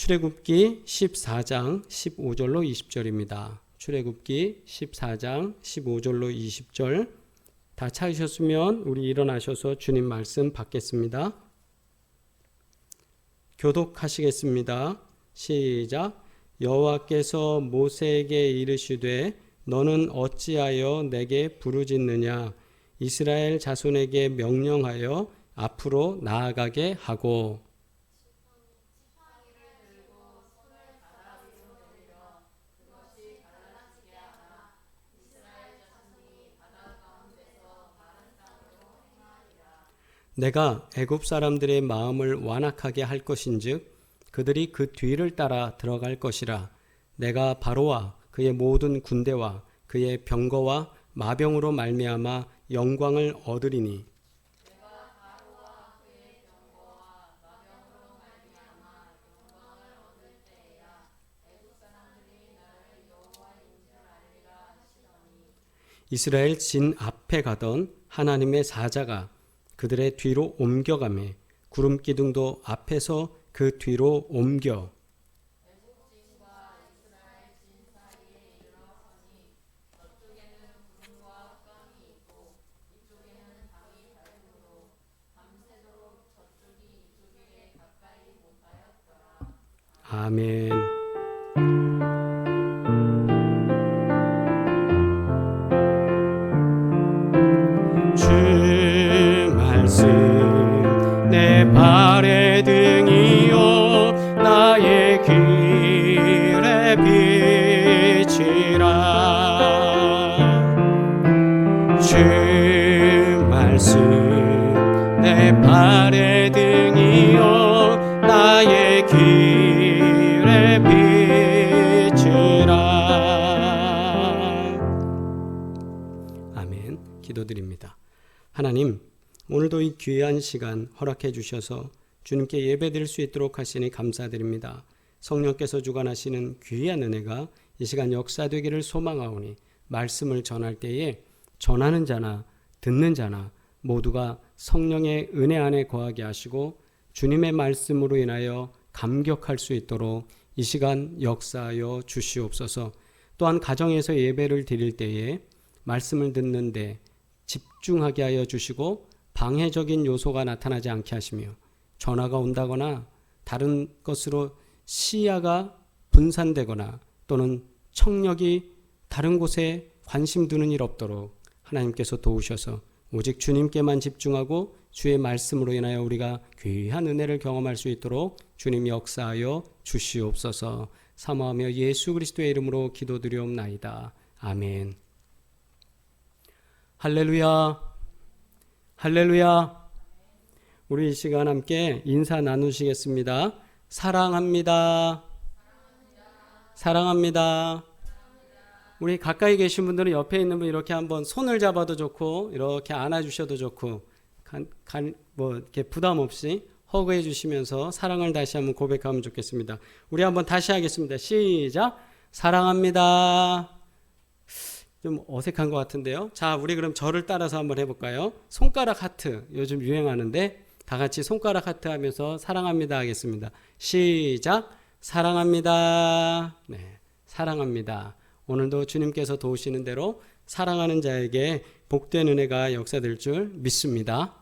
출애굽기 14장 15절로 20절입니다. 출애굽기 14장 15절로 20절 다 찾으셨으면 우리 일어나셔서 주님 말씀 받겠습니다. 교독하시겠습니다. 시작. 여호와께서 모세에게 이르시되 너는 어찌하여 내게 부르짖느냐. 이스라엘 자손에게 명령하여 앞으로 나아가게 하고. 내가 애굽 사람들의 마음을 완악하게 할 것인즉 그들이 그 뒤를 따라 들어갈 것이라. 내가 바로와 그의 모든 군대와 그의 병거와 마병으로 말미암아 영광을 얻으리니. 이스라엘 진 앞에 가던 하나님의 사자가 그들의 뒤로 옮겨가매 구름 기둥도 앞에서 그 뒤로 옮겨. 아멘. 주 말씀 내 발의 등이요 나의 길의 빛이라. 주 말씀 내 발의 등이요 나의 길의 빛이라. 아멘. 기도드립니다. 하나님, 오늘도 이 귀한 시간 허락해 주셔서 주님께 예배드릴 수 있도록 하시니 감사드립니다. 성령께서 주관하시는 귀한 은혜가 이 시간 역사되기를 소망하오니 말씀을 전할 때에 전하는 자나 듣는 자나 모두가 성령의 은혜 안에 거하게 하시고 주님의 말씀으로 인하여 감격할 수 있도록 이 시간 역사하여 주시옵소서. 또한 가정에서 예배를 드릴 때에 말씀을 듣는데 집중하게 하여 주시고 방해적인 요소가 나타나지 않게 하시며 전화가 온다거나 다른 것으로 시야가 분산되거나 또는 청력이 다른 곳에 관심 두는 일 없도록 하나님께서 도우셔서 오직 주님께만 집중하고 주의 말씀으로 인하여 우리가 귀한 은혜를 경험할 수 있도록 주님 역사하여 주시옵소서. 사모하며 예수 그리스도의 이름으로 기도드리옵나이다. 아멘. 할렐루야, 할렐루야. 우리 이 시간 함께 인사 나누시겠습니다. 사랑합니다. 사랑합니다. 우리 가까이 계신 분들은 옆에 있는 분 이렇게 한번 손을 잡아도 좋고 이렇게 안아주셔도 좋고 이렇게 부담 없이 허그해 주시면서 사랑을 다시 한번 고백하면 좋겠습니다. 우리 한번 다시 하겠습니다. 시작. 사랑합니다. 좀 어색한 것 같은데요. 자, 우리 그럼 저를 따라서 한번 해볼까요? 손가락 하트 요즘 유행하는데 다 같이 손가락 하트 하면서 사랑합니다 하겠습니다. 시작. 사랑합니다. 네, 사랑합니다. 오늘도 주님께서 도우시는 대로 사랑하는 자에게 복된 은혜가 역사될 줄 믿습니다.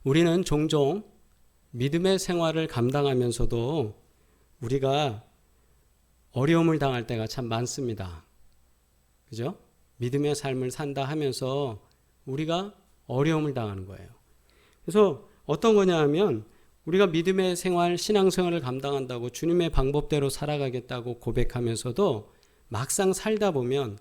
우리는 종종 믿음의 생활을 감당하면서도 우리가 어려움을 당할 때가 참 많습니다. 그죠? 믿음의 삶을 산다 하면서 우리가 어려움을 당하는 거예요. 그래서 어떤 거냐 하면 우리가 믿음의 생활, 신앙생활을 감당한다고 주님의 방법대로 살아가겠다고 고백하면서도 막상 살다 보면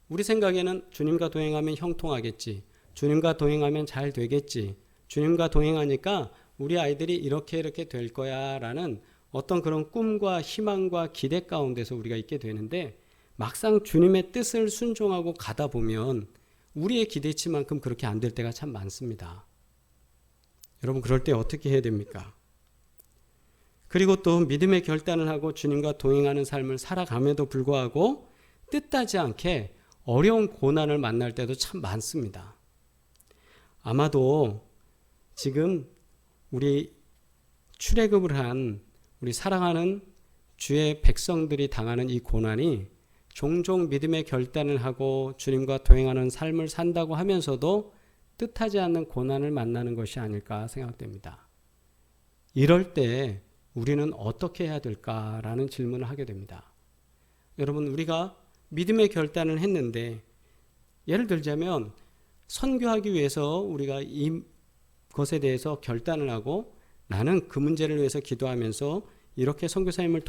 우리 생각에는 주님과 동행하면 형통하겠지, 주님과 동행하면 잘 되겠지, 주님과 동행하니까 우리 아이들이 이렇게 될 거야 라는 어떤 그런 꿈과 희망과 기대 가운데서 우리가 있게 되는데 막상 주님의 뜻을 순종하고 가다 보면 우리의 기대치만큼 그렇게 안 될 때가 참 많습니다. 여러분, 그럴 때 어떻게 해야 됩니까? 그리고 또 믿음의 결단을 하고 주님과 동행하는 삶을 살아감에도 불구하고 뜻하지 않게 어려운 고난을 만날 때도 참 많습니다. 아마도 지금 우리 출애굽을 한 우리 사랑하는 주의 백성들이 당하는 이 고난이 종종 믿음의 결단을 하고 주님과 동행하는 삶을 산다고 하면서도 뜻하지 않는 고난을 만나는 것이 아닐까 생각됩니다. 이럴 때 우리는 어떻게 해야 될까라는 질문을 하게 됩니다. 여러분, 우리가 믿음의 결단을 했는데, 예를 들자면 선교하기 위해서 우리가 이것에 대해서 결단을 하고 나는 그 문제를 위해서 기도하면서 이렇게 선교사님을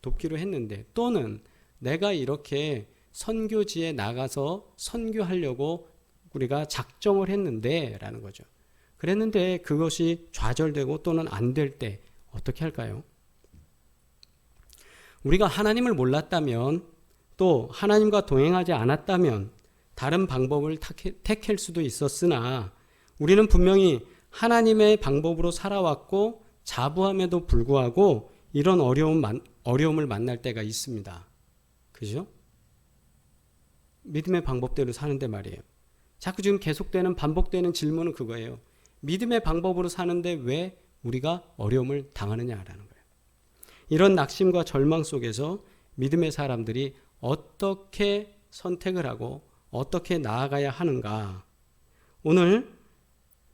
돕기로 했는데, 또는 내가 이렇게 선교지에 나가서 선교하려고 우리가 작정을 했는데 라는 거죠. 그랬는데 그것이 좌절되고 또는 안 될 때 어떻게 할까요? 우리가 하나님을 몰랐다면, 또 하나님과 동행하지 않았다면 다른 방법을 택할 수도 있었으나, 우리는 분명히 하나님의 방법으로 살아왔고 자부함에도 불구하고 이런 어려움을 만날 때가 있습니다. 그죠? 믿음의 방법대로 사는데 말이에요. 자꾸 지금 계속되는 반복되는 질문은 그거예요. 믿음의 방법으로 사는데 왜 우리가 어려움을 당하느냐라는 거예요. 이런 낙심과 절망 속에서 믿음의 사람들이 어떻게 선택을 하고 어떻게 나아가야 하는가. 오늘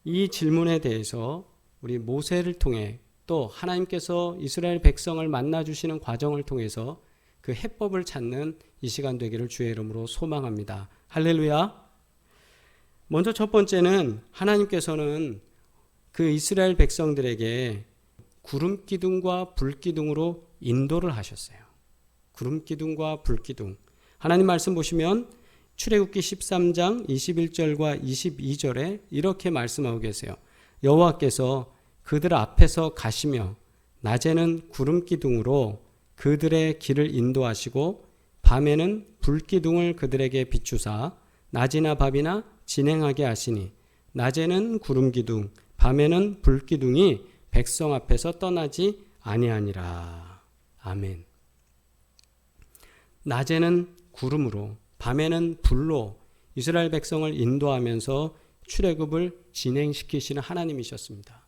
이 질문에 대해서 우리 모세를 통해, 또 하나님께서 이스라엘 백성을 만나주시는 과정을 통해서 그 해법을 찾는 이 시간 되기를 주의 이름으로 소망합니다. 할렐루야. 먼저 첫 번째는 하나님께서는 그 이스라엘 백성들에게 구름 기둥과 불 기둥으로 인도를 하셨어요. 구름 기둥과 불 기둥. 하나님 말씀 보시면 출애굽기 13장 21절과 22절에 이렇게 말씀하고 계세요. 여호와께서 그들 앞에서 가시며 낮에는 구름 기둥으로 그들의 길을 인도하시고 밤에는 불 기둥을 그들에게 비추사 낮이나 밤이나 진행하게 하시니 낮에는 구름 기둥 밤에는 불 기둥이 백성 앞에서 떠나지 아니하니라. 아멘. 낮에는 구름으로 밤에는 불로 이스라엘 백성을 인도하면서 출애굽을 진행시키시는 하나님이셨습니다.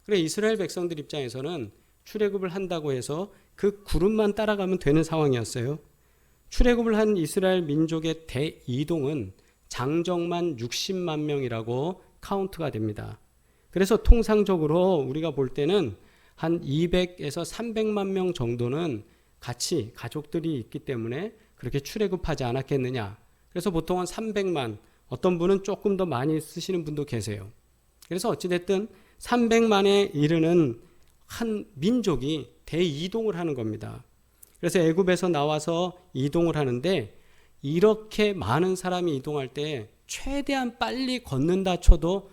그래, 이스라엘 백성들 입장에서는 출애굽을 한다고 해서 그 구름만 따라가면 되는 상황이었어요. 출애굽을 한 이스라엘 민족의 대이동은 장정만 60만 명이라고 카운트가 됩니다. 그래서 통상적으로 우리가 볼 때는 한 200에서 300만 명 정도는 같이 가족들이 있기 때문에 그렇게 출애굽하지 않았겠느냐. 그래서 보통은 300만, 어떤 분은 조금 더 많이 쓰시는 분도 계세요. 그래서 어찌됐든 300만에 이르는 한 민족이 대이동을 하는 겁니다. 그래서 애굽에서 나와서 이동을 하는데, 이렇게 많은 사람이 이동할 때 최대한 빨리 걷는다 쳐도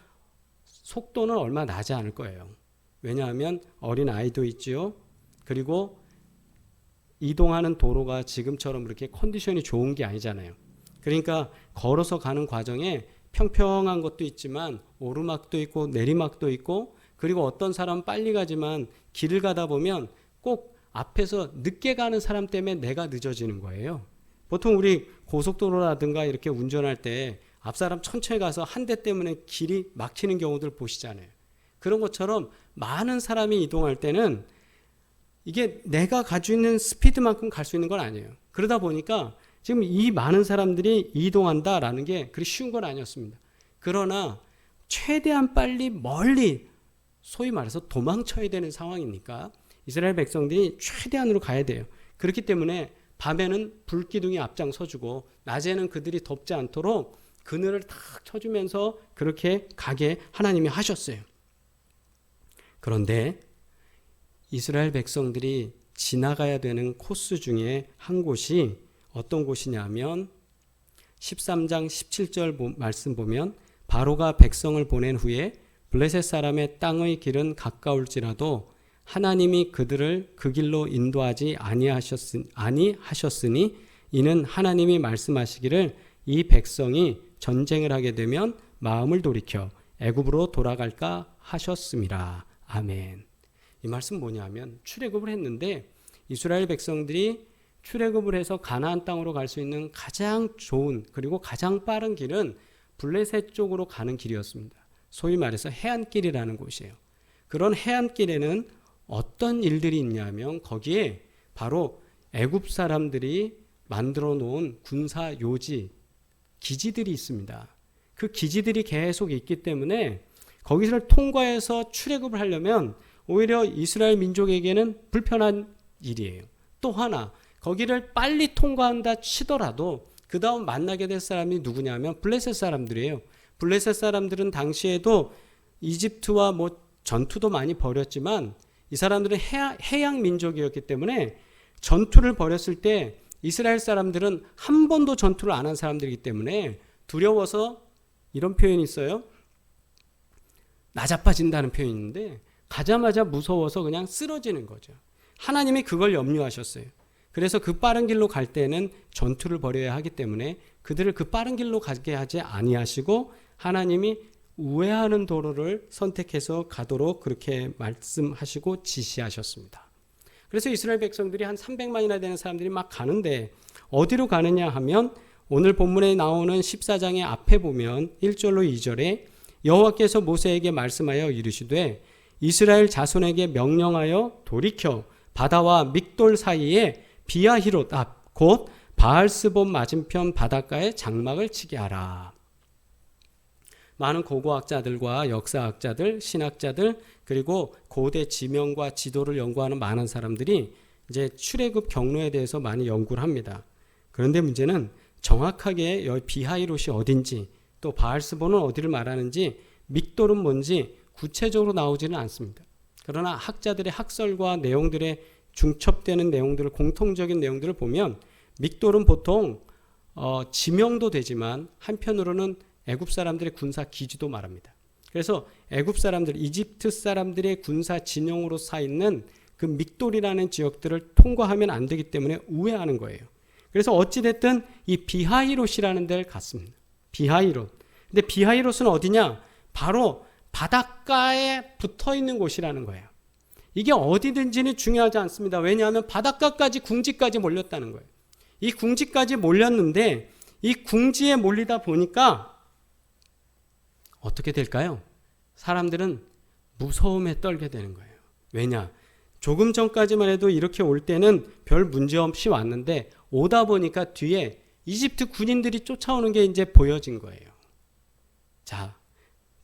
속도는 얼마 나지 않을 거예요. 왜냐하면 어린 아이도 있지요. 그리고 이동하는 도로가 지금처럼 그렇게 컨디션이 좋은 게 아니잖아요. 그러니까 걸어서 가는 과정에 평평한 것도 있지만 오르막도 있고 내리막도 있고, 그리고 어떤 사람은 빨리 가지만 길을 가다 보면 꼭 앞에서 늦게 가는 사람 때문에 내가 늦어지는 거예요. 보통 우리 고속도로라든가 이렇게 운전할 때 앞사람 천천히 가서 한 대 때문에 길이 막히는 경우들 보시잖아요. 그런 것처럼 많은 사람이 이동할 때는 이게 내가 가지고 있는 스피드만큼 갈 수 있는 건 아니에요. 그러다 보니까 지금 이 많은 사람들이 이동한다라는 게 그리 쉬운 건 아니었습니다. 그러나 최대한 빨리 멀리, 소위 말해서 도망쳐야 되는 상황이니까 이스라엘 백성들이 최대한으로 가야 돼요. 그렇기 때문에 밤에는 불기둥이 앞장서주고 낮에는 그들이 덥지 않도록 그늘을 탁 쳐주면서 그렇게 가게 하나님이 하셨어요. 그런데 이스라엘 백성들이 지나가야 되는 코스 중에 한 곳이 어떤 곳이냐면 13장 17절 말씀 보면, 바로가 백성을 보낸 후에 블레셋 사람의 땅의 길은 가까울지라도 하나님이 그들을 그 길로 인도하지 아니하셨으니 이는 하나님이 말씀하시기를 이 백성이 전쟁을 하게 되면 마음을 돌이켜 애굽으로 돌아갈까 하셨습니다. 아멘. 이 말씀 뭐냐면, 출애굽을 했는데 이스라엘 백성들이 출애굽을 해서 가나안 땅으로 갈 수 있는 가장 좋은 그리고 가장 빠른 길은 블레셋 쪽으로 가는 길이었습니다. 소위 말해서 해안길이라는 곳이에요. 그런 해안길에는 어떤 일들이 있냐면 거기에 바로 애굽 사람들이 만들어 놓은 군사 요지, 기지들이 있습니다. 그 기지들이 계속 있기 때문에 거기를 통과해서 출애굽을 하려면 오히려 이스라엘 민족에게는 불편한 일이에요. 또 하나, 거기를 빨리 통과한다 치더라도 그 다음 만나게 될 사람이 누구냐면 블레셋 사람들이에요. 블레셋 사람들은 당시에도 이집트와 뭐 전투도 많이 벌였지만 이 사람들은 해양 민족이었기 때문에 전투를 벌였을 때 이스라엘 사람들은 한 번도 전투를 안 한 사람들이기 때문에 두려워서 이런 표현이 있어요. 나자빠진다는 표현이 있는데 가자마자 무서워서 그냥 쓰러지는 거죠. 하나님이 그걸 염려하셨어요. 그래서 그 빠른 길로 갈 때는 전투를 벌여야 하기 때문에 그들을 그 빠른 길로 가게 하지 아니하시고 하나님이 우회하는 도로를 선택해서 가도록 그렇게 말씀하시고 지시하셨습니다. 그래서 이스라엘 백성들이 한 300만이나 되는 사람들이 막 가는데 어디로 가느냐 하면 오늘 본문에 나오는 14장의 앞에 보면 1절로 2절에 여호와께서 모세에게 말씀하여 이르시되 이스라엘 자손에게 명령하여 돌이켜 바다와 믹돌 사이에 비아히롯 앞 곧 바알스본 맞은편 바닷가에 장막을 치게 하라. 많은 고고학자들과 역사학자들, 신학자들 그리고 고대 지명과 지도를 연구하는 많은 사람들이 이제 출애굽 경로에 대해서 많이 연구를 합니다. 그런데 문제는 정확하게 여기 비하이롯이 어딘지 또 바알스본은 어디를 말하는지 믹돌은 뭔지 구체적으로 나오지는 않습니다. 그러나 학자들의 학설과 내용들의 중첩되는 내용들을 공통적인 내용들을 보면 믹돌은 보통 지명도 되지만 한편으로는 애굽 사람들의 군사 기지도 말합니다. 그래서 애굽 사람들, 이집트 사람들의 군사 진영으로 사 있는 그 믹돌이라는 지역들을 통과하면 안 되기 때문에 우회하는 거예요. 그래서 어찌됐든 이 비하이롯이라는 데를 갔습니다. 비하이롯. 근데 비하이롯은 어디냐? 바로 바닷가에 붙어 있는 곳이라는 거예요. 이게 어디든지는 중요하지 않습니다. 왜냐하면 바닷가까지 궁지까지 몰렸다는 거예요. 이 궁지까지 몰렸는데 이 궁지에 몰리다 보니까 어떻게 될까요? 사람들은 무서움에 떨게 되는 거예요. 왜냐? 조금 전까지만 해도 이렇게 올 때는 별 문제 없이 왔는데 오다 보니까 뒤에 이집트 군인들이 쫓아오는 게 이제 보여진 거예요. 자,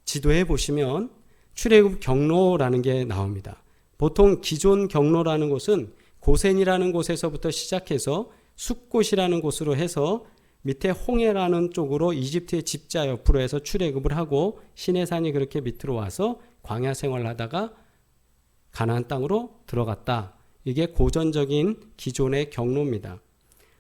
지도에 보시면 출애굽 경로라는 게 나옵니다. 보통 기존 경로라는 곳은 고센이라는 곳에서부터 시작해서 숫곳이라는 곳으로 해서 밑에 홍해라는 쪽으로 이집트의 집자 옆으로 해서 출애굽을 하고 시내산이 그렇게 밑으로 와서 광야 생활하다가 가나안 땅으로 들어갔다. 이게 고전적인 기존의 경로입니다.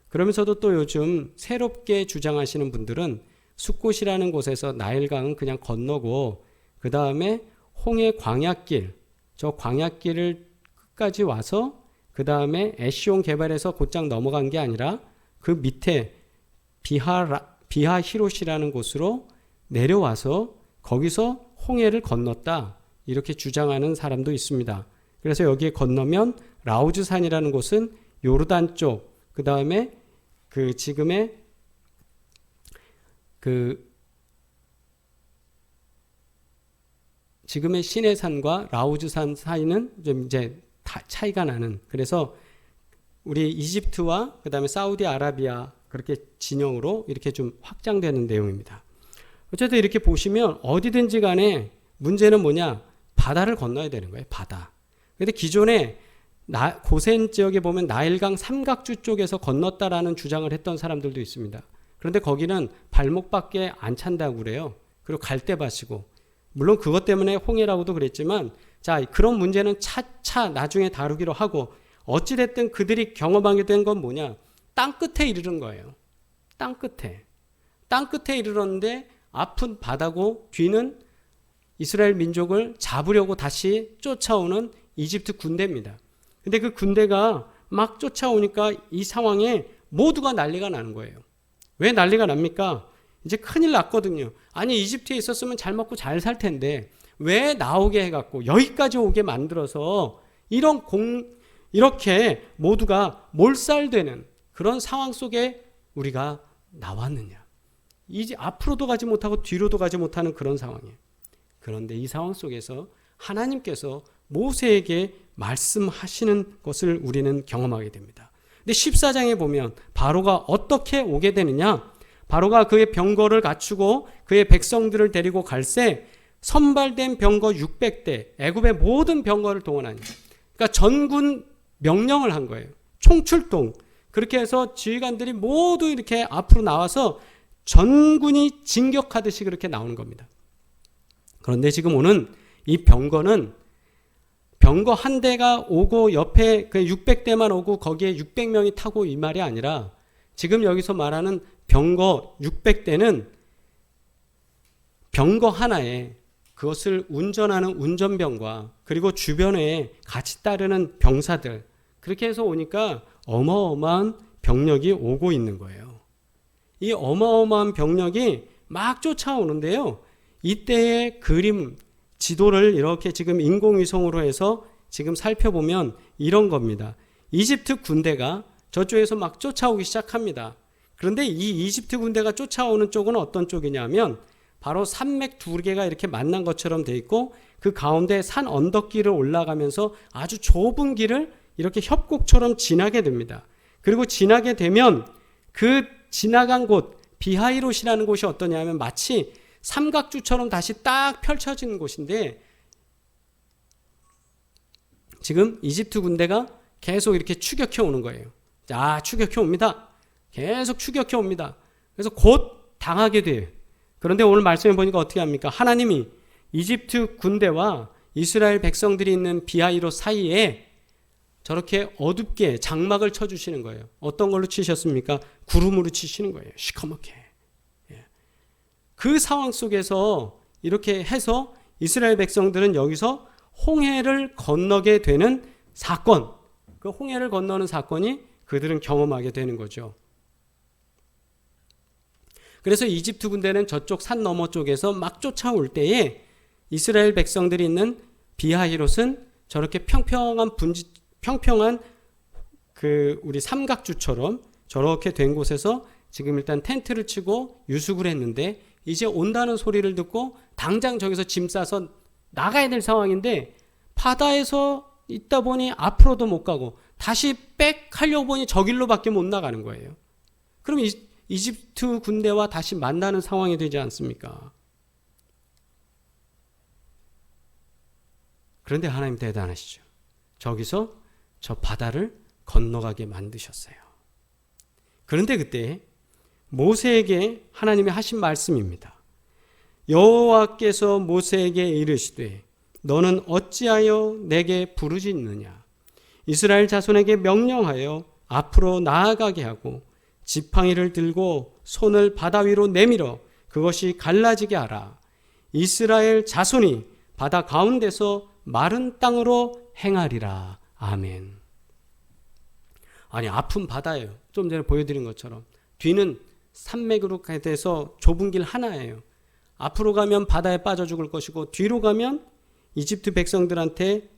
그러면서도 또 요즘 새롭게 주장하시는 분들은 숫곳이라는 곳에서 나일강은 그냥 건너고 그 다음에 홍해 광야길, 저 광야길을 끝까지 와서 그 다음에 에시온 개발에서 곧장 넘어간 게 아니라 그 밑에 비하히롯이라는 곳으로 내려와서 거기서 홍해를 건넜다. 이렇게 주장하는 사람도 있습니다. 그래서 여기에 건너면 라우즈산이라는 곳은 요르단 쪽, 그 다음에 그 지금의 시내산과 라우즈산 사이는 좀 이제 차이가 나는. 그래서 우리 이집트와 그 다음에 사우디아라비아 그렇게 진영으로 이렇게 좀 확장되는 내용입니다. 어쨌든 이렇게 보시면 어디든지 간에 문제는 뭐냐? 바다를 건너야 되는 거예요. 바다. 근데 기존에 고센 지역에 보면 나일강 삼각주 쪽에서 건넜다라는 주장을 했던 사람들도 있습니다. 그런데 거기는 발목밖에 안 찬다고 그래요. 그리고 갈대밭이고. 물론 그것 때문에 홍해라고도 그랬지만 자, 그런 문제는 차차 나중에 다루기로 하고 어찌됐든 그들이 경험하게 된 건 뭐냐? 땅 끝에 이르는 거예요. 땅 끝에. 땅 끝에 이르렀는데 앞은 바다고 뒤는 이스라엘 민족을 잡으려고 다시 쫓아오는 이집트 군대입니다. 근데 그 군대가 막 쫓아오니까 이 상황에 모두가 난리가 나는 거예요. 왜 난리가 납니까? 이제 큰일 났거든요. 아니 이집트에 있었으면 잘 먹고 잘 살 텐데 왜 나오게 해갖고 여기까지 오게 만들어서 이렇게 모두가 몰살되는 그런 상황 속에 우리가 나왔느냐. 이제 앞으로도 가지 못하고 뒤로도 가지 못하는 그런 상황이에요. 그런데 이 상황 속에서 하나님께서 모세에게 말씀하시는 것을 우리는 경험하게 됩니다. 근데 14장에 보면 바로가 어떻게 오게 되느냐? 바로가 그의 병거를 갖추고 그의 백성들을 데리고 갈새 선발된 병거 600대, 애굽의 모든 병거를 동원하니, 그러니까 전군 명령을 한 거예요. 총출동. 그렇게 해서 지휘관들이 모두 이렇게 앞으로 나와서 전군이 진격하듯이 그렇게 나오는 겁니다. 그런데 지금 오는 이 병거는 병거 한 대가 오고 옆에 그 600대만 오고 거기에 600명이 타고 이 말이 아니라, 지금 여기서 말하는 병거 600대는 병거 하나에 그것을 운전하는 운전병과 그리고 주변에 같이 따르는 병사들, 그렇게 해서 오니까 어마어마한 병력이 오고 있는 거예요. 이 어마어마한 병력이 막 쫓아오는데요. 이때의 그림, 지도를 이렇게 지금 인공위성으로 해서 지금 살펴보면 이런 겁니다. 이집트 군대가 저쪽에서 막 쫓아오기 시작합니다. 그런데 이 이집트 군대가 쫓아오는 쪽은 어떤 쪽이냐면 바로 산맥 두 개가 이렇게 만난 것처럼 돼 있고, 그 가운데 산 언덕길을 올라가면서 아주 좁은 길을 이렇게 협곡처럼 지나게 됩니다. 그리고 지나게 되면 그 지나간 곳, 비하이롯이라는 곳이 어떠냐면 마치 삼각주처럼 다시 딱 펼쳐지는 곳인데, 지금 이집트 군대가 계속 이렇게 추격해 오는 거예요. 자, 추격해 옵니다. 계속 추격해 옵니다. 그래서 곧 당하게 돼요. 그런데 오늘 말씀해 보니까 어떻게 합니까? 하나님이 이집트 군대와 이스라엘 백성들이 있는 비하이롯 사이에 저렇게 어둡게 장막을 쳐주시는 거예요. 어떤 걸로 치셨습니까? 구름으로 치시는 거예요. 시커멓게. 그 상황 속에서 이렇게 해서 이스라엘 백성들은 여기서 홍해를 건너게 되는 사건, 그 홍해를 건너는 사건이 그들은 경험하게 되는 거죠. 그래서 이집트 군대는 저쪽 산 너머 쪽에서 막 쫓아올 때에 이스라엘 백성들이 있는 비하히롯은 저렇게 평평한 그 우리 삼각주처럼 저렇게 된 곳에서 지금 일단 텐트를 치고 유숙을 했는데, 이제 온다는 소리를 듣고 당장 저기서 짐 싸서 나가야 될 상황인데, 바다에서 있다 보니 앞으로도 못 가고 다시 백 하려고 보니 저 길로밖에 못 나가는 거예요. 그럼 이집트 군대와 다시 만나는 상황이 되지 않습니까? 그런데 하나님 대단하시죠. 저기서 저 바다를 건너가게 만드셨어요. 그런데 그때 모세에게 하나님이 하신 말씀입니다. 여호와께서 모세에게 이르시되 너는 어찌하여 내게 부르짖느냐? 이스라엘 자손에게 명령하여 앞으로 나아가게 하고 지팡이를 들고 손을 바다 위로 내밀어 그것이 갈라지게 하라. 이스라엘 자손이 바다 가운데서 마른 땅으로 행하리라. 아멘. 아니, 아픈 바다예요. 좀 전에 보여드린 것처럼 뒤는 산맥으로 돼서 좁은 길 하나예요. 앞으로 가면 바다에 빠져 죽을 것이고 뒤로 가면 이집트 백성들한테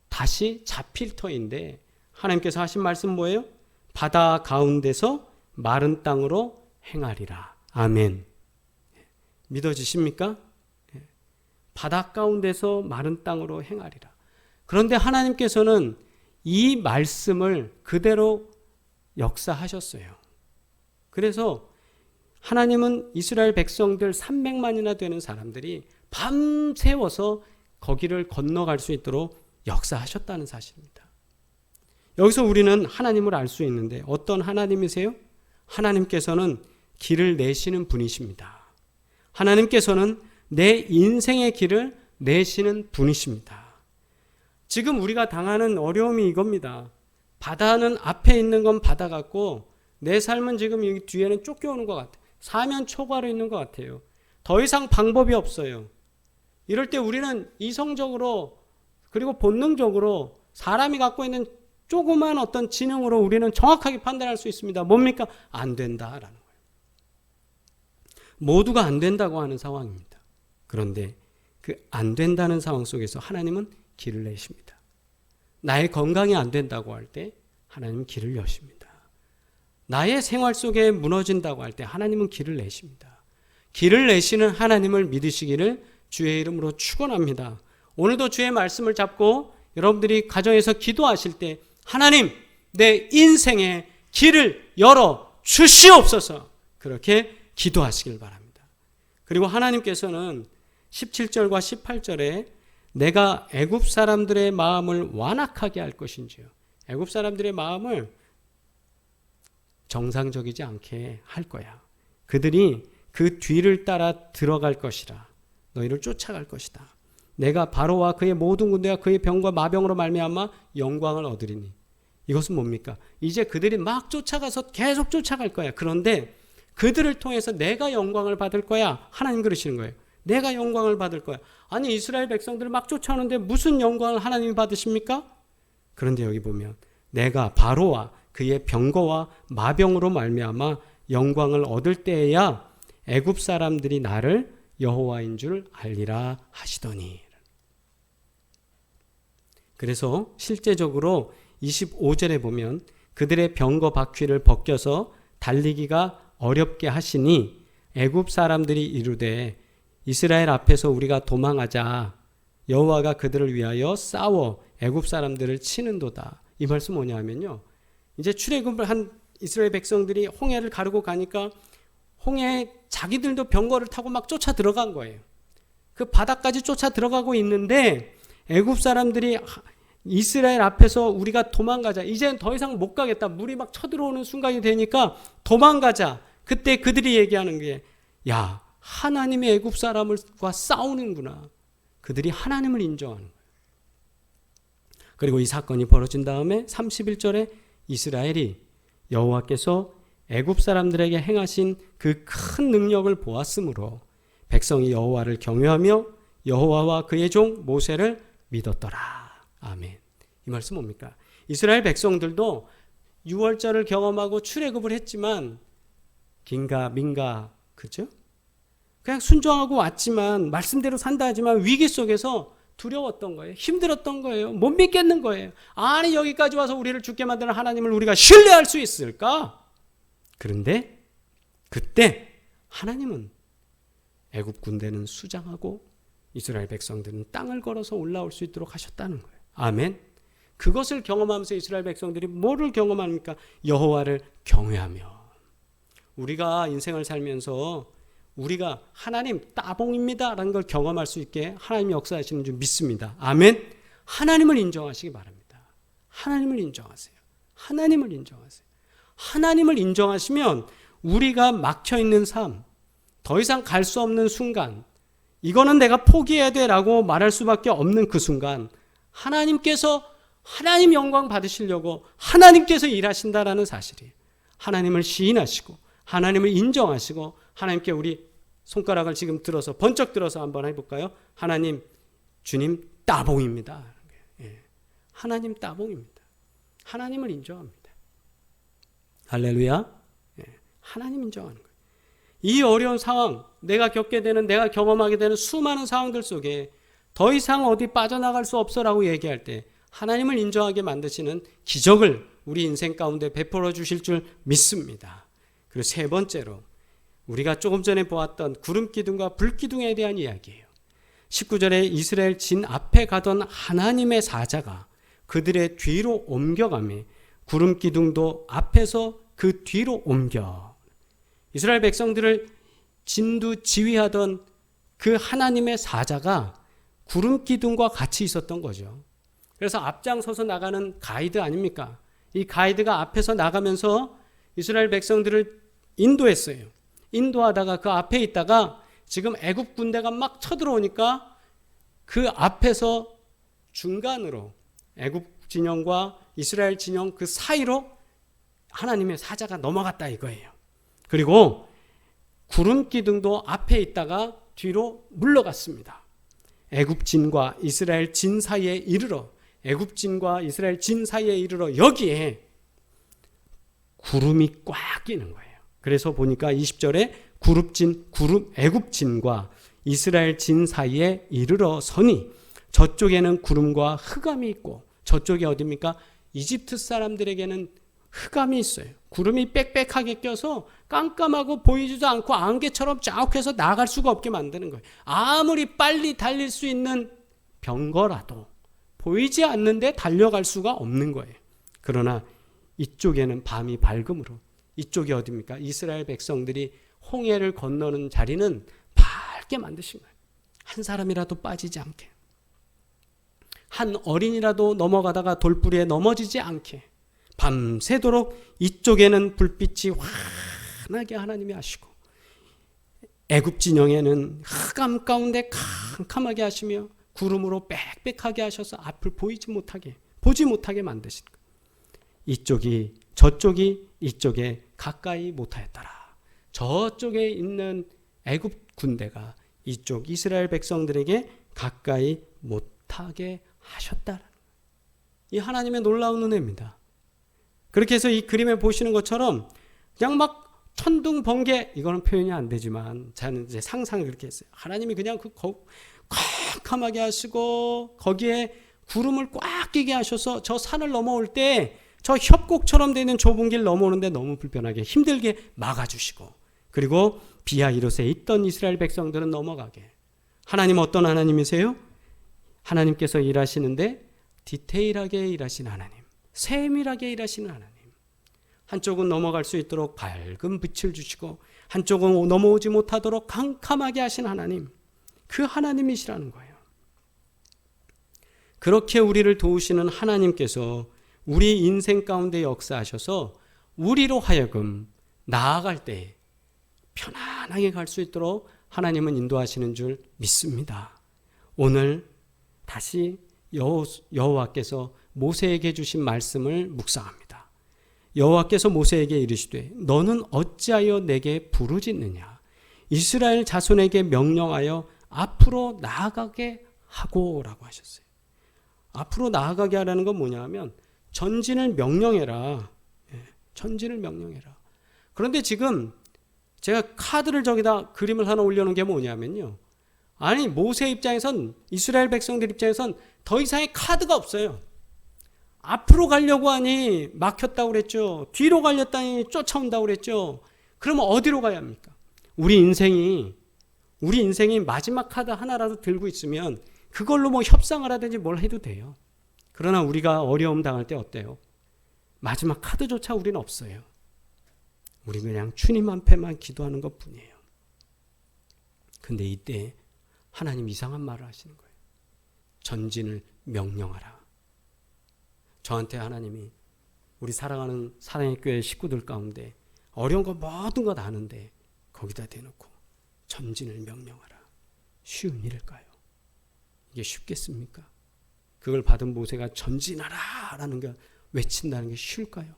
다시 잡힐 터인데, 하나님께서 하신 말씀 뭐예요? 바다 가운데서 마른 땅으로 행하리라. 아멘. 믿어지십니까? 바다 가운데서 마른 땅으로 행하리라. 그런데 하나님께서는 이 말씀을 그대로 역사하셨어요. 그래서 하나님은 이스라엘 백성들 300만이나 되는 사람들이 밤새워서 거기를 건너갈 수 있도록 역사하셨다는 사실입니다. 여기서 우리는 하나님을 알 수 있는데 어떤 하나님이세요? 하나님께서는 길을 내시는 분이십니다. 하나님께서는 내 인생의 길을 내시는 분이십니다. 지금 우리가 당하는 어려움이 이겁니다. 바다는 앞에 있는 건 바다 같고 내 삶은 지금 여기 뒤에는 쫓겨오는 것 같아요. 사면 초과로 있는 것 같아요. 더 이상 방법이 없어요. 이럴 때 우리는 이성적으로 그리고 본능적으로 사람이 갖고 있는 조그만 어떤 지능으로 우리는 정확하게 판단할 수 있습니다. 뭡니까? 안 된다라는 거예요. 모두가 안 된다고 하는 상황입니다. 그런데 그 안 된다는 상황 속에서 하나님은 길을 내십니다. 나의 건강이 안 된다고 할 때 하나님은 길을 여십니다. 나의 생활 속에 무너진다고 할 때 하나님은 길을 내십니다. 길을 내시는 하나님을 믿으시기를 주의 이름으로 축원합니다. 오늘도 주의 말씀을 잡고 여러분들이 가정에서 기도하실 때 하나님 내 인생의 길을 열어 주시옵소서 그렇게 기도하시길 바랍니다. 그리고 하나님께서는 17절과 18절에 내가 애굽 사람들의 마음을 완악하게 할 것인지요. 애굽 사람들의 마음을 정상적이지 않게 할 거야. 그들이 그 뒤를 따라 들어갈 것이라. 너희를 쫓아갈 것이다. 내가 바로와 그의 모든 군대와 그의 병과 마병으로 말미암아 영광을 얻으리니. 이것은 뭡니까? 이제 그들이 막 쫓아가서 계속 쫓아갈 거야. 그런데 그들을 통해서 내가 영광을 받을 거야. 하나님 그러시는 거예요. 내가 영광을 받을 거야. 아니 이스라엘 백성들을 막 쫓아오는데 무슨 영광을 하나님이 받으십니까? 그런데 여기 보면 내가 바로와 그의 병거와 마병으로 말미암아 영광을 얻을 때에야 애굽 사람들이 나를 여호와인 줄 알리라 하시더니. 그래서 실제적으로 25절에 보면 그들의 병거 바퀴를 벗겨서 달리기가 어렵게 하시니 애굽 사람들이 이르되 이스라엘 앞에서 우리가 도망하자 여호와가 그들을 위하여 싸워 애굽 사람들을 치는도다. 이 말씀 뭐냐 하면요. 이제 출애굽을 한 이스라엘 백성들이 홍해를 가르고 가니까 홍해에 자기들도 병거를 타고 막 쫓아 들어간 거예요. 그 바다까지 쫓아 들어가고 있는데 애굽 사람들이 이스라엘 앞에서 우리가 도망가자. 이제는 더 이상 못 가겠다. 물이 막 쳐들어오는 순간이 되니까 도망가자. 그때 그들이 얘기하는 게 야, 하나님이 애굽 사람과 싸우는구나. 그들이 하나님을 인정하는 거예요. 그리고 이 사건이 벌어진 다음에 31절에 이스라엘이 여호와께서 애굽 사람들에게 행하신 그 큰 능력을 보았으므로 백성이 여호와를 경외하며 여호와와 그의 종 모세를 믿었더라. 아멘. 이 말씀 뭡니까? 이스라엘 백성들도 유월절을 경험하고 출애굽을 했지만 긴가 민가 그죠? 그냥 순종하고 왔지만 말씀대로 산다 하지만 위기 속에서 두려웠던 거예요. 힘들었던 거예요. 못 믿겠는 거예요. 아니 여기까지 와서 우리를 죽게 만드는 하나님을 우리가 신뢰할 수 있을까? 그런데 그때 하나님은 애굽 군대는 수장하고 이스라엘 백성들은 땅을 걸어서 올라올 수 있도록 하셨다는 거예요. 아멘. 그것을 경험하면서 이스라엘 백성들이 뭐를 경험합니까? 여호와를 경외하며. 우리가 인생을 살면서 우리가 하나님 따봉입니다 라는 걸 경험할 수 있게 하나님이 역사하시는 줄 믿습니다. 아멘. 하나님을 인정하시기 바랍니다. 하나님을 인정하세요. 하나님을 인정하세요. 하나님을 인정하시면 우리가 막혀있는 삶, 더 이상 갈 수 없는 순간, 이거는 내가 포기해야 돼 라고 말할 수밖에 없는 그 순간 하나님께서 하나님 영광 받으시려고 하나님께서 일하신다라는 사실이에요. 하나님을 시인하시고 하나님을 인정하시고 하나님께 우리 손가락을 지금 들어서 번쩍 들어서 한번 해볼까요? 하나님, 주님 따봉입니다. 하나님 따봉입니다. 하나님을 인정합니다. 할렐루야. 하나님 인정하는 거예요. 이 어려운 상황, 내가 겪게 되는, 내가 경험하게 되는 수많은 상황들 속에 더 이상 어디 빠져나갈 수 없어라고 얘기할 때 하나님을 인정하게 만드시는 기적을 우리 인생 가운데 베풀어 주실 줄 믿습니다. 그리고 세 번째로 우리가 조금 전에 보았던 구름기둥과 불기둥에 대한 이야기예요. 19절에 이스라엘 진 앞에 가던 하나님의 사자가 그들의 뒤로 옮겨가며 구름기둥도 앞에서 그 뒤로 옮겨. 이스라엘 백성들을 진두지휘하던 그 하나님의 사자가 구름기둥과 같이 있었던 거죠. 그래서 앞장서서 나가는 가이드 아닙니까? 이 가이드가 앞에서 나가면서 이스라엘 백성들을 인도했어요. 인도하다가 그 앞에 있다가 지금 애굽 군대가 막 쳐들어오니까 그 앞에서 중간으로 애굽 진영과 이스라엘 진영 그 사이로 하나님의 사자가 넘어갔다 이거예요. 그리고 구름기둥도 앞에 있다가 뒤로 물러갔습니다. 애굽 진과 이스라엘 진 사이에 이르러 애굽 진과 이스라엘 진 사이에 이르러 여기에 구름이 꽉 끼는 거예요. 그래서 보니까 20절에 애굽 진과 이스라엘 진 사이에 이르러 서니 저쪽에는 구름과 흑암이 있고 저쪽이 어디입니까? 이집트 사람들에게는 흑암이 있어요. 구름이 빽빽하게 껴서 깜깜하고 보이지도 않고 안개처럼 자욱해서 나갈 수가 없게 만드는 거예요. 아무리 빨리 달릴 수 있는 병거라도 보이지 않는데 달려갈 수가 없는 거예요. 그러나 이쪽에는 밤이 밝음으로, 이쪽이 어디입니까? 이스라엘 백성들이 홍해를 건너는 자리는 밝게 만드신 거예요. 한 사람이라도 빠지지 않게, 한 어린이라도 넘어가다가 돌부리에 넘어지지 않게 밤새도록 이쪽에는 불빛이 환하게 하나님이 하시고, 애굽 진영에는 흑암 가운데 캄캄하게 하시며 구름으로 빽빽하게 하셔서 앞을 보지 못하게 만드신 거예요. 이쪽이 저쪽이 이쪽에 가까이 못하였더라. 저쪽에 있는 애굽 군대가 이쪽 이스라엘 백성들에게 가까이 못하게 하셨다라는 거예요. 이 하나님의 놀라운 은혜입니다. 그렇게 해서 이 그림에 보시는 것처럼 그냥 막 천둥 번개, 이거는 표현이 안 되지만 저는 이제 상상을 그렇게 했어요. 하나님이 그냥 캄캄하게 하시고 거기에 구름을 꽉 끼게 하셔서 저 산을 넘어올 때 저 협곡처럼 되는 좁은 길 넘어오는데 너무 불편하게 힘들게 막아주시고, 그리고 비하이롯에 있던 이스라엘 백성들은 넘어가게. 하나님 어떤 하나님이세요? 하나님께서 일하시는데 디테일하게 일하시는 하나님, 세밀하게 일하시는 하나님. 한쪽은 넘어갈 수 있도록 밝은 빛을 주시고 한쪽은 넘어오지 못하도록 캄캄하게 하신 하나님, 그 하나님이시라는 거예요. 그렇게 우리를 도우시는 하나님께서 우리 인생 가운데 역사하셔서 우리로 하여금 나아갈 때 편안하게 갈 수 있도록 하나님은 인도하시는 줄 믿습니다. 오늘 다시 여호와께서 모세에게 주신 말씀을 묵상합니다. 여호와께서 모세에게 이르시되 너는 어찌하여 내게 부르짖느냐? 이스라엘 자손에게 명령하여 앞으로 나아가게 하고라고 하셨어요. 앞으로 나아가게 하라는 건 뭐냐 하면 전진을 명령해라. 전진을 명령해라. 그런데 지금 제가 카드를 저기다 그림을 하나 올려놓은 게 뭐냐면요, 아니 모세 입장에선, 이스라엘 백성들 입장에선 더 이상의 카드가 없어요. 앞으로 가려고 하니 막혔다고 그랬죠. 뒤로 가려다니 쫓아온다고 그랬죠. 그러면 어디로 가야 합니까? 우리 인생이 마지막 카드 하나라도 들고 있으면 그걸로 뭐 협상을 하든지 뭘 해도 돼요. 그러나 우리가 어려움 당할 때 어때요? 마지막 카드조차 우리는 없어요. 우리 그냥 주님 앞에만 기도하는 것 뿐이에요. 근데 이때 하나님 이상한 말을 하시는 거예요. 전진을 명령하라. 저한테 하나님이 우리 사랑하는 사랑의 교회 식구들 가운데 어려운 거 모든 것 아는데 거기다 대놓고 전진을 명령하라. 쉬운 일일까요? 이게 쉽겠습니까? 그걸 받은 모세가 전진하라 라는 걸 외친다는 게 쉬울까요?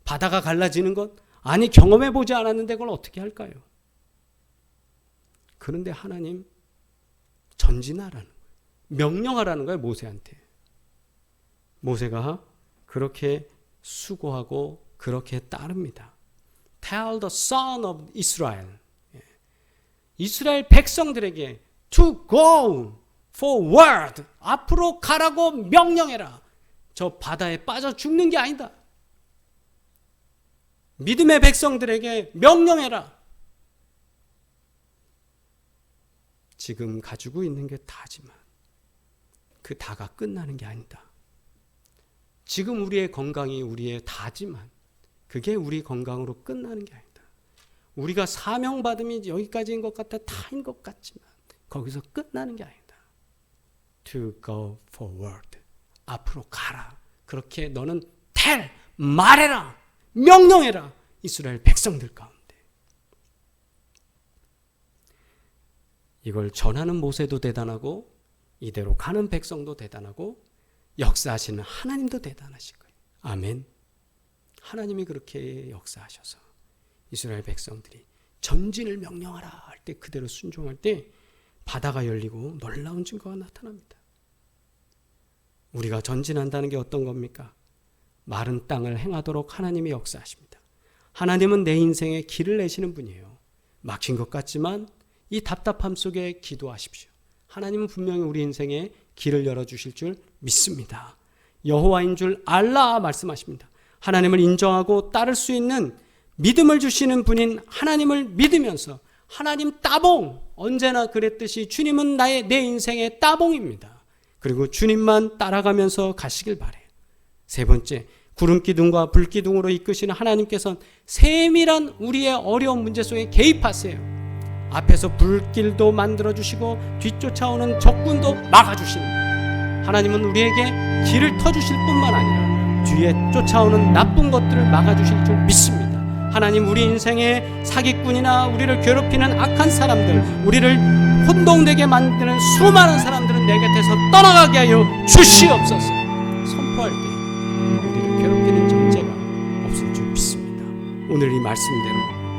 바다가 갈라지는 것? 아니 경험해보지 않았는데 그걸 어떻게 할까요? 그런데 하나님 전진하라는 거예요. 명령하라는 거예요, 모세한테. 모세가 그렇게 수고하고 그렇게 따릅니다. Tell the son of Israel. 이스라엘 백성들에게 to go forward. 앞으로 가라고 명령해라. 저 바다에 빠져 죽는 게 아니다. 믿음의 백성들에게 명령해라. 지금 가지고 있는 게 다지만 그 다가 끝나는 게 아니다. 지금 우리의 건강이 우리의 다지만 그게 우리 건강으로 끝나는 게 아니다. 우리가 사명받음이 여기까지인 것 같아 다인 것 같지만 거기서 끝나는 게 아니다. To go forward. 앞으로 가라. 그렇게 너는 tell, 말해라. 명령해라. 이스라엘 백성들 가운데. 이걸 전하는 모세도 대단하고 이대로 가는 백성도 대단하고 역사하시는 하나님도 대단하신 거예요. 아멘. 하나님이 그렇게 역사하셔서 이스라엘 백성들이 전진을 명령하라 할 때 그대로 순종할 때 바다가 열리고 놀라운 증거가 나타납니다. 우리가 전진한다는 게 어떤 겁니까? 마른 땅을 행하도록 하나님이 역사하십니다. 하나님은 내 인생에 길을 내시는 분이에요. 막힌 것 같지만 이 답답함 속에 기도하십시오. 하나님은 분명히 우리 인생에 길을 열어주실 줄 믿습니다. 여호와인 줄 알라 말씀하십니다. 하나님을 인정하고 따를 수 있는 믿음을 주시는 분인 하나님을 믿으면서 하나님 따봉, 언제나 그랬듯이 주님은 내 인생의 따봉입니다. 그리고 주님만 따라가면서 가시길 바래요. 세 번째, 구름기둥과 불기둥으로 이끄시는 하나님께서는 세밀한 우리의 어려운 문제 속에 개입하세요. 앞에서 불길도 만들어주시고 뒤쫓아오는 적군도 막아주십니다. 하나님은 우리에게 길을 터주실 뿐만 아니라 뒤에 쫓아오는 나쁜 것들을 막아주실 줄 믿습니다. 하나님, 우리 인생의 사기꾼이나 우리를 괴롭히는 악한 사람들, 우리를 혼동되게 만드는 수많은 사람들은 내 곁에서 떠나가게 하여 주시옵소서. 선포할 때 우리를 괴롭히는 존재가 없을 줄 믿습니다. 오늘 이 말씀대로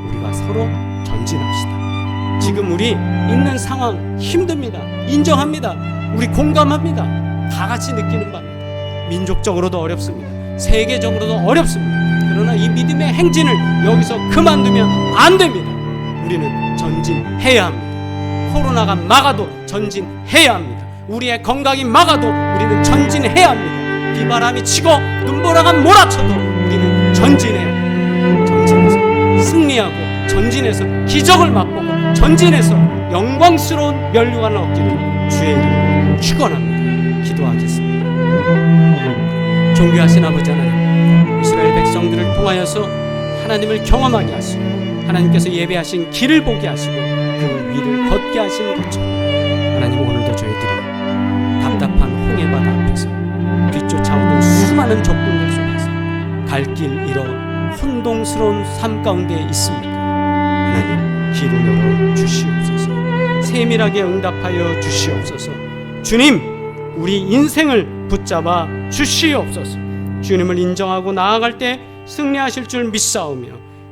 우리가 서로 전진합시다. 지금 우리 있는 상황 힘듭니다. 인정합니다. 우리 공감합니다. 다 같이 느끼는 바입니다. 민족적으로도 어렵습니다. 세계적으로도 어렵습니다. 그러나 이 믿음의 행진을 여기서 그만두면 안 됩니다. 우리는 전진해야 합니다. 코로나가 막아도 전진해야 합니다. 우리의 건강이 막아도 우리는 전진해야 합니다. 비바람이 치고 눈보라가 몰아쳐도 우리는 전진해야, 전진해서 승리하고 전진해서 기적을 맛보고 전진해서 영광스러운 면류관을 얻기를 주의 이름으로 축원합니다. 기도하겠습니다. 존귀하신 아버지 하나님, 이스라엘 백성들을 통하여서 하나님을 경험하게 하시고 하나님께서 예배하신 길을 보게 하시고 그 위를 걷게 하신 것처럼 하나님, 오늘도 저희들이 답답한 홍해바다 앞에서 뒤쫓아오는 수많은 적군들 속에서 갈 길 잃어 혼동스러운 삶 가운데 있습니다. 하나님, 길을 열어 주시옵소서. 세밀하게 응답하여 주시옵소서. 주님, 우리 인생을 붙잡아 주시옵소서. 주님을 인정하고 나아갈 때 승리하실 줄 믿사오며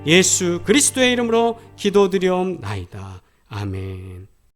예수 그리스도의 이름으로 기도드리옵나이다. 아멘.